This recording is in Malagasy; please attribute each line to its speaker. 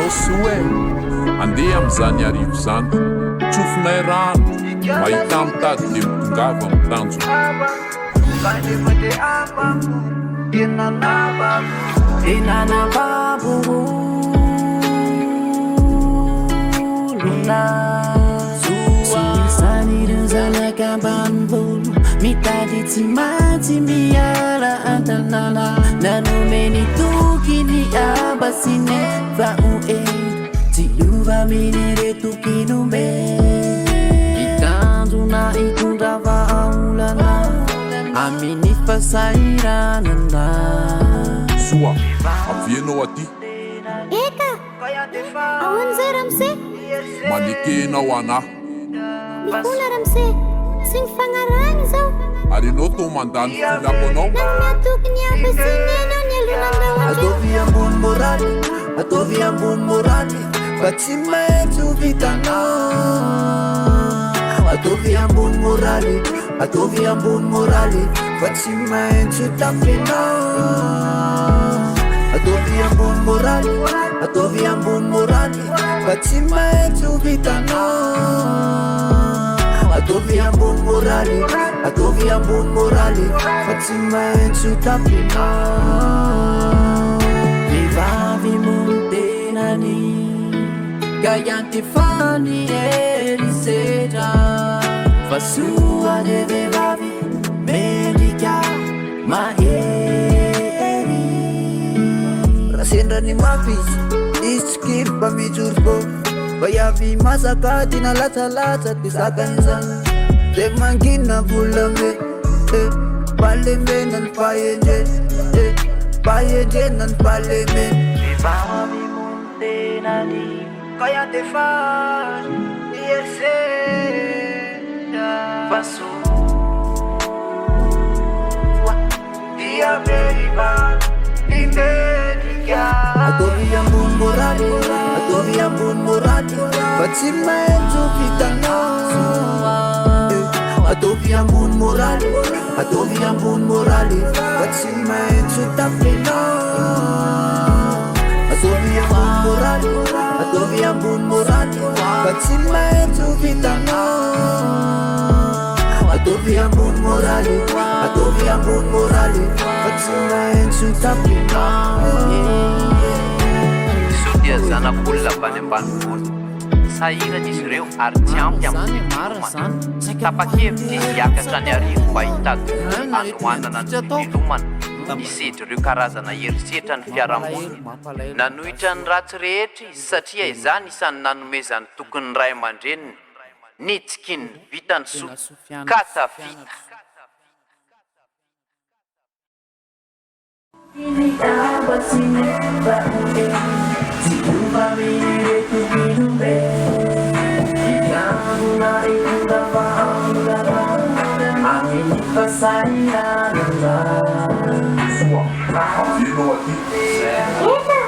Speaker 1: anao soe andeha am'izany arivo zany tsofinay rano mahita mitady de mitongava mitanjo
Speaker 2: mitady tsy matsy miala an-tanàna nanomeny tokiny abasine fa oe tsy ova minire tokinome itanjona itondra vahaolana amin'ny fasairanana
Speaker 1: soa avianao aty
Speaker 3: eka ahoana zay ramse
Speaker 1: manekenao anahy
Speaker 3: mikola ramse sy mifagnarany zao
Speaker 1: ary anao to mandany filako anao
Speaker 3: nanatokony ampasinenao ny
Speaker 2: ataovy ambony moraly ataovy ambony moraly fa tsy maintsy ho vitanao ataovy ambony moraly ataovy ambony moraly fa tsy maintsy ho tapenao ataovy ambony moraly ataovy ambony moraly fa tsy maintsy ho vitanao ataovy ambony moraly ataovy ambony moraly fa tsy maintsy ho tapenao vehivavy montenany ka iantefany erisetra fa soa le vehivavy mendrika mahery raha sendrany mafy izy tsy kivy mba mijorobô fa iavy masaka tina latsalatsa ty sakan'izany de mangina volame palemena ny pahendre pahendrena ny paleme vehivavy montenany ka iantefany erisetra fa soa dia vehivavy mendrika ataovy ambony moraly ataovy ambony moraly fa tsy maintsy ho vitanao ataovy ambony moraly ataovy ambony moraly fa tsy maintsy ho tapenao ataovy ambony moraly ataovy ambony moraly fa tsy maintsy ho vitanao ataovy ambony moraly ataovy ambony moraly fa tsy maintsy ho tapenao
Speaker 4: dia zanak'olona bany ambanivoly sahirana izy ireo ary tsy ampy amin'ny filomana tapa-kevitra izy hiakatra ny arivo mba hitady androanana ny filomana isedra ireo karazana herisetra ny fiarahamonina nanohitra ny ratsy rehetra izy satria izany isany nanomezany tokony ray aman-dreniny nitsikiny vitany soa ka tafita
Speaker 1: avianao aty